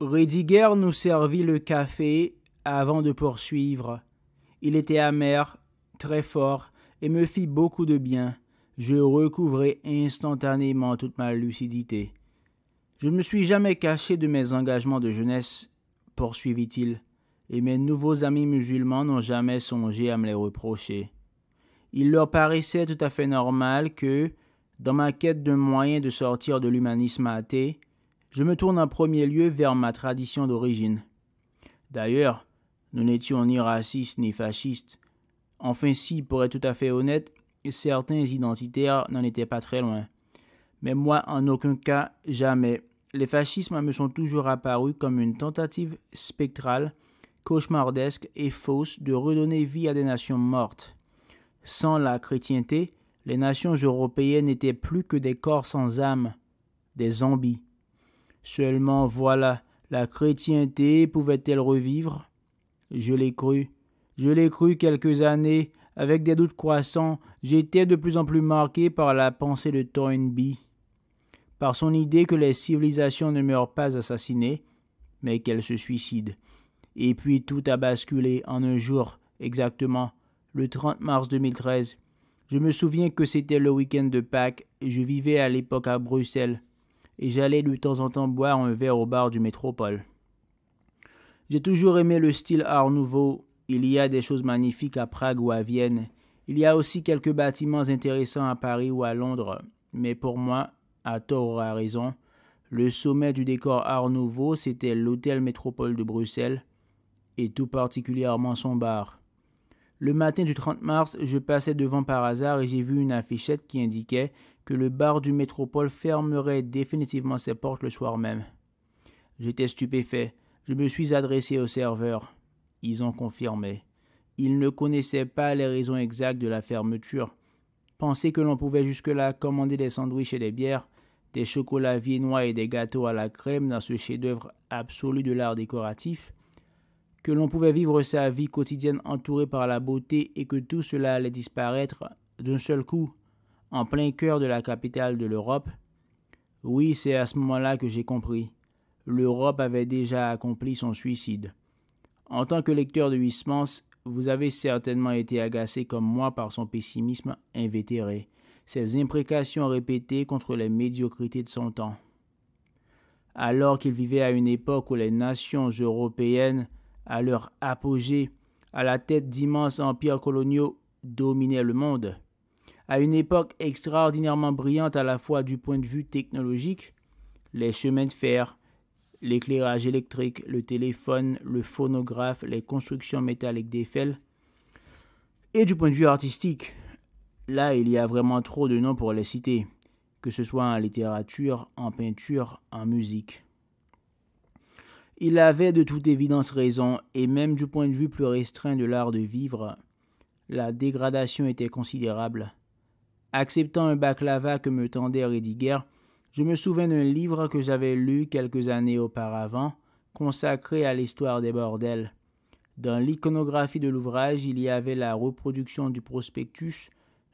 Rediger nous servit le café avant de poursuivre. Il était amer, très fort, et me fit beaucoup de bien. Je recouvrai instantanément toute ma lucidité. Je ne me suis jamais caché de mes engagements de jeunesse, poursuivit-il, et mes nouveaux amis musulmans n'ont jamais songé à me les reprocher. Il leur paraissait tout à fait normal que, dans ma quête d'un moyen de sortir de l'humanisme athée, je me tourne en premier lieu vers ma tradition d'origine. D'ailleurs, nous n'étions ni racistes ni fascistes. Enfin si, pour être tout à fait honnête, certains identitaires n'en étaient pas très loin. Mais moi, en aucun cas, jamais. Les fascismes me sont toujours apparus comme une tentative spectrale, cauchemardesque et fausse de redonner vie à des nations mortes. Sans la chrétienté, les nations européennes n'étaient plus que des corps sans âme, des zombies. Seulement voilà, la chrétienté pouvait-elle revivre? Je l'ai cru. Je l'ai cru quelques années. Avec des doutes croissants, j'étais de plus en plus marqué par la pensée de Toynbee, par son idée que les civilisations ne meurent pas assassinées, mais qu'elles se suicident. Et puis tout a basculé en un jour, exactement, le 30 mars 2013. Je me souviens que c'était le week-end de Pâques et je vivais à l'époque à Bruxelles. Et j'allais de temps en temps boire un verre au bar du Métropole. J'ai toujours aimé le style Art Nouveau. Il y a des choses magnifiques à Prague ou à Vienne. Il y a aussi quelques bâtiments intéressants à Paris ou à Londres. Mais pour moi, à tort ou à raison, le sommet du décor Art Nouveau, c'était l'hôtel Métropole de Bruxelles, et tout particulièrement son bar. Le matin du 30 mars, je passais devant par hasard et j'ai vu une affichette qui indiquait que le bar du Métropole fermerait définitivement ses portes le soir même. J'étais stupéfait. Je me suis adressé au serveur. Ils ont confirmé. Ils ne connaissaient pas les raisons exactes de la fermeture. Penser que l'on pouvait jusque-là commander des sandwichs et des bières, des chocolats viennois et des gâteaux à la crème dans ce chef-d'œuvre absolu de l'art décoratif, que l'on pouvait vivre sa vie quotidienne entourée par la beauté et que tout cela allait disparaître d'un seul coup, en plein cœur de la capitale de l'Europe. Oui, c'est à ce moment-là que j'ai compris. L'Europe avait déjà accompli son suicide. En tant que lecteur de Huysmans, vous avez certainement été agacé comme moi par son pessimisme invétéré, ses imprécations répétées contre les médiocrités de son temps. Alors qu'il vivait à une époque où les nations européennes, à leur apogée, à la tête d'immenses empires coloniaux, dominaient le monde, à une époque extraordinairement brillante à la fois du point de vue technologique, les chemins de fer, l'éclairage électrique, le téléphone, le phonographe, les constructions métalliques d'Eiffel, et du point de vue artistique. Là, il y a vraiment trop de noms pour les citer, que ce soit en littérature, en peinture, en musique. Il avait de toute évidence raison, et même du point de vue plus restreint de l'art de vivre, la dégradation était considérable. Acceptant un baklava que me tendait Rediger, je me souviens d'un livre que j'avais lu quelques années auparavant, consacré à l'histoire des bordels. Dans l'iconographie de l'ouvrage, il y avait la reproduction du prospectus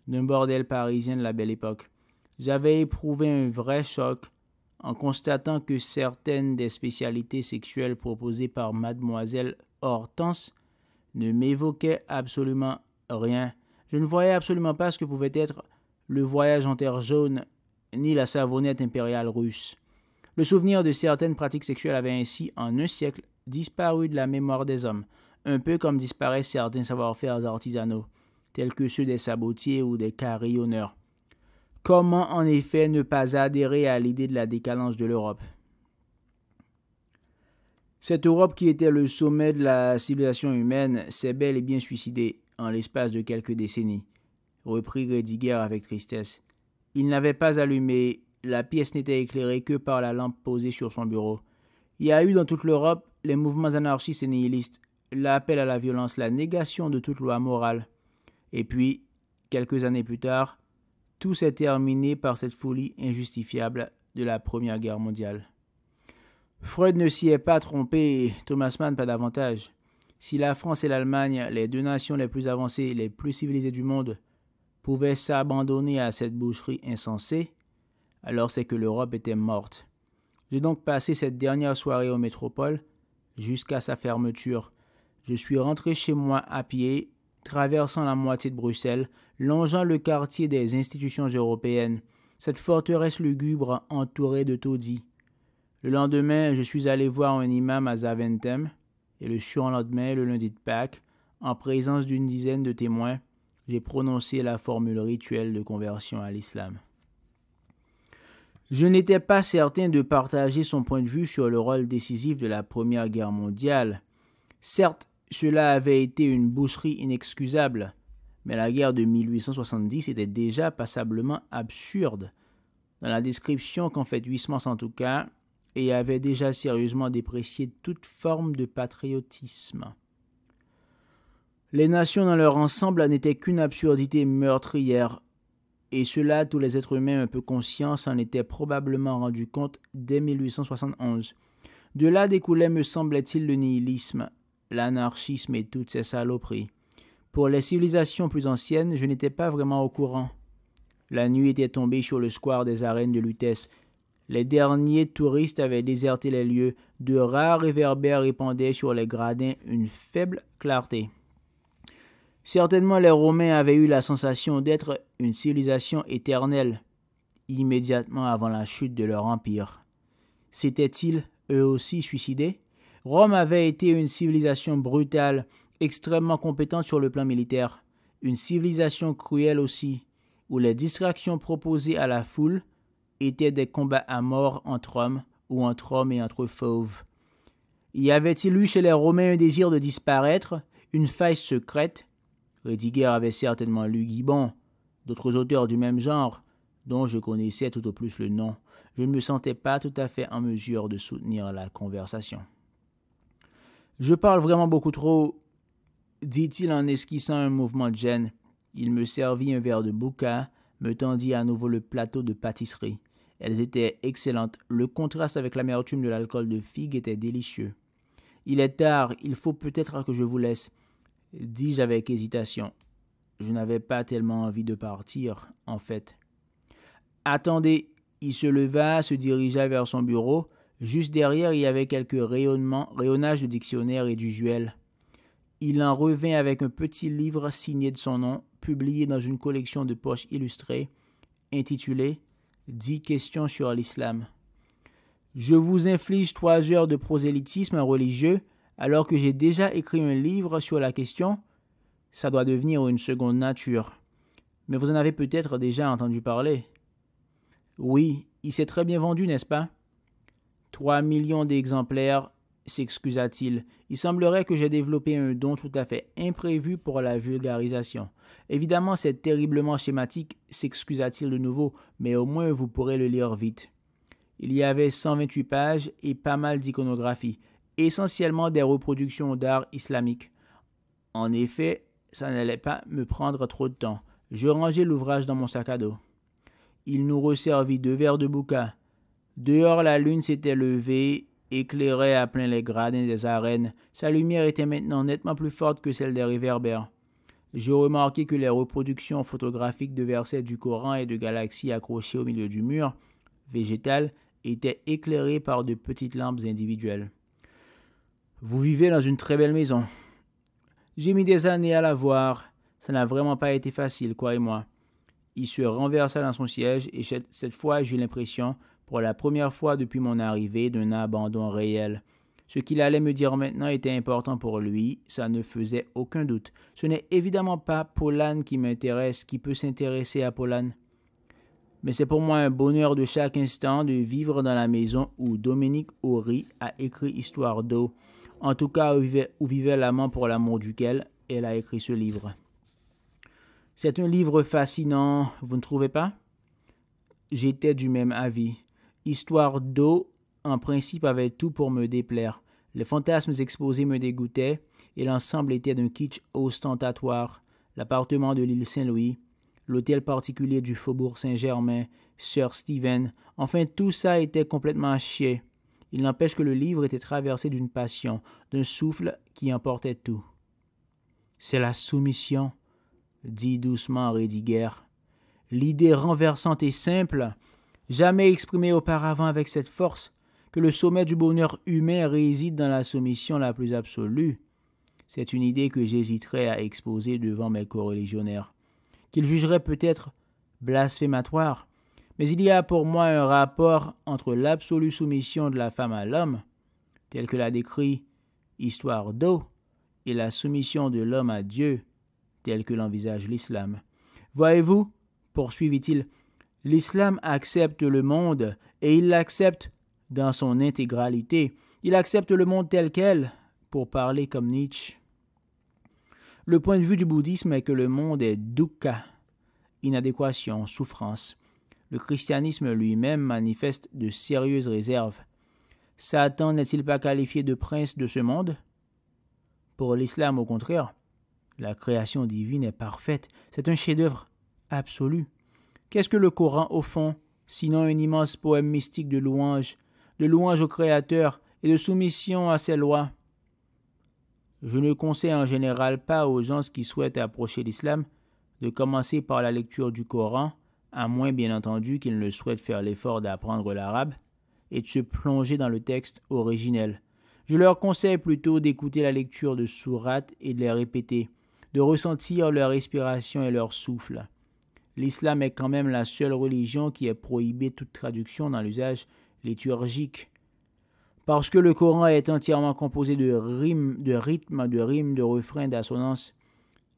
d'un bordel parisien de la Belle Époque. J'avais éprouvé un vrai choc en constatant que certaines des spécialités sexuelles proposées par mademoiselle Hortense ne m'évoquaient absolument rien. Je ne voyais absolument pas ce que pouvait être le voyage en terre jaune ni la savonnette impériale russe. Le souvenir de certaines pratiques sexuelles avait ainsi, en un siècle, disparu de la mémoire des hommes, un peu comme disparaissent certains savoir-faire artisanaux, tels que ceux des sabotiers ou des carillonneurs. Comment en effet ne pas adhérer à l'idée de la décadence de l'Europe? Cette Europe qui était le sommet de la civilisation humaine s'est bel et bien suicidée en l'espace de quelques décennies, reprit Rediger avec tristesse. Il n'avait pas allumé, la pièce n'était éclairée que par la lampe posée sur son bureau. Il y a eu dans toute l'Europe les mouvements anarchistes et nihilistes, l'appel à la violence, la négation de toute loi morale. Et puis, quelques années plus tard, tout s'est terminé par cette folie injustifiable de la Première Guerre mondiale. Freud ne s'y est pas trompé et Thomas Mann pas davantage. Si la France et l'Allemagne, les deux nations les plus avancées et les plus civilisées du monde, pouvaient s'abandonner à cette boucherie insensée, alors c'est que l'Europe était morte. J'ai donc passé cette dernière soirée au Métropole jusqu'à sa fermeture. Je suis rentré chez moi à pied, traversant la moitié de Bruxelles, longeant le quartier des institutions européennes, cette forteresse lugubre entourée de taudis. Le lendemain, je suis allé voir un imam à Zaventem, et le surlendemain, le lundi de Pâques, en présence d'une dizaine de témoins, j'ai prononcé la formule rituelle de conversion à l'islam. Je n'étais pas certain de partager son point de vue sur le rôle décisif de la Première Guerre mondiale. Certes, cela avait été une boucherie inexcusable, mais la guerre de 1870 était déjà passablement absurde, dans la description qu'en fait Huysmans en tout cas, et avait déjà sérieusement déprécié toute forme de patriotisme. Les nations dans leur ensemble n'étaient qu'une absurdité meurtrière, et cela tous les êtres humains un peu conscients s'en étaient probablement rendus compte dès 1871. De là découlait, me semblait-il, le nihilisme, l'anarchisme et toutes ces saloperies. Pour les civilisations plus anciennes, je n'étais pas vraiment au courant. La nuit était tombée sur le square des arènes de Lutèce. Les derniers touristes avaient déserté les lieux. De rares réverbères répandaient sur les gradins une faible clarté. Certainement les Romains avaient eu la sensation d'être une civilisation éternelle, immédiatement avant la chute de leur empire. S'étaient-ils, eux aussi, suicidés? Rome avait été une civilisation brutale, extrêmement compétente sur le plan militaire, une civilisation cruelle aussi, où les distractions proposées à la foule étaient des combats à mort entre hommes ou entre hommes et entre fauves. Y avait-il eu chez les Romains un désir de disparaître, une faille secrète? Rédiger avait certainement lu Gibbon, d'autres auteurs du même genre, dont je connaissais tout au plus le nom. Je ne me sentais pas tout à fait en mesure de soutenir la conversation. « Je parle vraiment beaucoup trop, » dit-il en esquissant un mouvement de gêne. Il me servit un verre de bouca, me tendit à nouveau le plateau de pâtisserie. Elles étaient excellentes. Le contraste avec l'amertume de l'alcool de figue était délicieux. « Il est tard, il faut peut-être que je vous laisse, » dis-je avec hésitation. Je n'avais pas tellement envie de partir, en fait. « Attendez !» Il se leva, se dirigea vers son bureau. Juste derrière, il y avait quelques rayonnages de dictionnaire et d'usuel. Il en revint avec un petit livre signé de son nom, publié dans une collection de poches illustrées, intitulé « 10 questions sur l'islam ». Je vous inflige 3 heures de prosélytisme religieux alors que j'ai déjà écrit un livre sur la question. Ça doit devenir une seconde nature. Mais vous en avez peut-être déjà entendu parler. Oui, il s'est très bien vendu, n'est-ce pas? 3 millions d'exemplaires, s'excusa-t-il. Il semblerait que j'ai développé un don tout à fait imprévu pour la vulgarisation. Évidemment, c'est terriblement schématique, s'excusa-t-il de nouveau, mais au moins vous pourrez le lire vite. Il y avait 128 pages et pas mal d'iconographie, essentiellement des reproductions d'art islamique. En effet, ça n'allait pas me prendre trop de temps. Je rangeai l'ouvrage dans mon sac à dos. Il nous resservit 2 verres de bouca. Dehors, la lune s'était levée, éclairait à plein les gradins des arènes. Sa lumière était maintenant nettement plus forte que celle des réverbères. J'ai remarqué que les reproductions photographiques de versets du Coran et de galaxies accrochées au milieu du mur végétal étaient éclairées par de petites lampes individuelles. Vous vivez dans une très belle maison. J'ai mis des années à la voir. Ça n'a vraiment pas été facile, croyez-moi. Il se renversa dans son siège et cette fois, j'eus l'impression, pour la première fois depuis mon arrivée, d'un abandon réel. Ce qu'il allait me dire maintenant était important pour lui, ça ne faisait aucun doute. Ce n'est évidemment pas Paulhan qui m'intéresse, qui peut s'intéresser à Paulhan. Mais c'est pour moi un bonheur de chaque instant de vivre dans la maison où Dominique Horry a écrit Histoire d'eau, en tout cas où vivait l'amant pour l'amour duquel elle a écrit ce livre. C'est un livre fascinant, vous ne trouvez pas? J'étais du même avis. Histoire d'eau, en principe, avait tout pour me déplaire. Les fantasmes exposés me dégoûtaient et l'ensemble était d'un kitsch ostentatoire. L'appartement de l'île Saint-Louis, l'hôtel particulier du Faubourg Saint-Germain, Sir Stephen, enfin tout ça était complètement à chier. Il n'empêche que le livre était traversé d'une passion, d'un souffle qui emportait tout. C'est la soumission, dit doucement Rédiguer. L'idée renversante et simple, jamais exprimée auparavant avec cette force, que le sommet du bonheur humain réside dans la soumission la plus absolue. C'est une idée que j'hésiterais à exposer devant mes coreligionnaires, qu'ils jugeraient peut-être blasphématoire, mais il y a pour moi un rapport entre l'absolue soumission de la femme à l'homme, tel que l'a décrit Histoire d'eau, et la soumission de l'homme à Dieu, tel que l'envisage l'islam. Voyez-vous, poursuivit-il, l'islam accepte le monde et il l'accepte dans son intégralité. Il accepte le monde tel quel, pour parler comme Nietzsche. Le point de vue du bouddhisme est que le monde est dukkha, inadéquation, souffrance. Le christianisme lui-même manifeste de sérieuses réserves. Satan n'est-il pas qualifié de prince de ce monde? Pour l'islam, au contraire, la création divine est parfaite. C'est un chef-d'œuvre absolu. Qu'est-ce que le Coran, au fond, sinon un immense poème mystique de louange au Créateur et de soumission à ses lois? Je ne conseille en général pas aux gens qui souhaitent approcher l'islam de commencer par la lecture du Coran, à moins bien entendu qu'ils ne souhaitent faire l'effort d'apprendre l'arabe et de se plonger dans le texte originel. Je leur conseille plutôt d'écouter la lecture de sourates et de les répéter, de ressentir leur respiration et leur souffle. L'islam est quand même la seule religion qui ait prohibé toute traduction dans l'usage liturgique. Parce que le Coran est entièrement composé de rimes, de rythmes, de rimes, de refrains, d'assonances.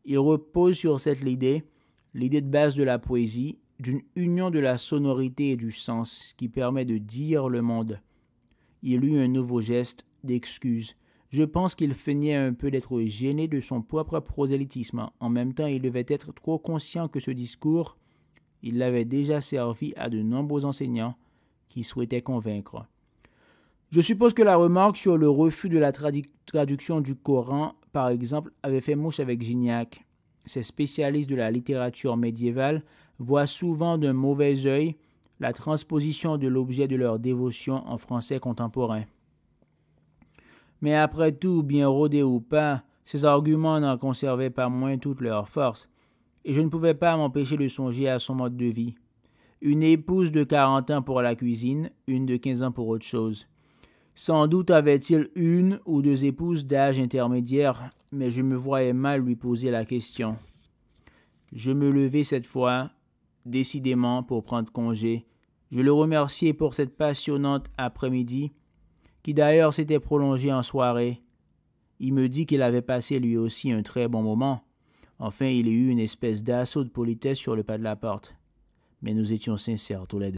Il repose sur cette idée de base de la poésie, d'une union de la sonorité et du sens qui permet de dire le monde. Il eut un nouveau geste d'excuse. Je pense qu'il feignait un peu d'être gêné de son propre prosélytisme. En même temps, il devait être trop conscient que ce discours, il l'avait déjà servi à de nombreux enseignants qui souhaitaient convaincre. Je suppose que la remarque sur le refus de la traduction du Coran, par exemple, avait fait mouche avec Gignac. Ces spécialistes de la littérature médiévale voient souvent d'un mauvais œil la transposition de l'objet de leur dévotion en français contemporain. Mais après tout, bien rodés ou pas, ces arguments n'en conservaient pas moins toute leur force, et je ne pouvais pas m'empêcher de songer à son mode de vie. Une épouse de 40 ans pour la cuisine, une de 15 ans pour autre chose. Sans doute avait-il une ou deux épouses d'âge intermédiaire, mais je me voyais mal lui poser la question. Je me levai cette fois, décidément, pour prendre congé. Je le remerciai pour cette passionnante après-midi, qui d'ailleurs s'était prolongée en soirée. Il me dit qu'il avait passé lui aussi un très bon moment. Enfin, il y eut une espèce d'assaut de politesse sur le pas de la porte. Mais nous étions sincères tous les deux.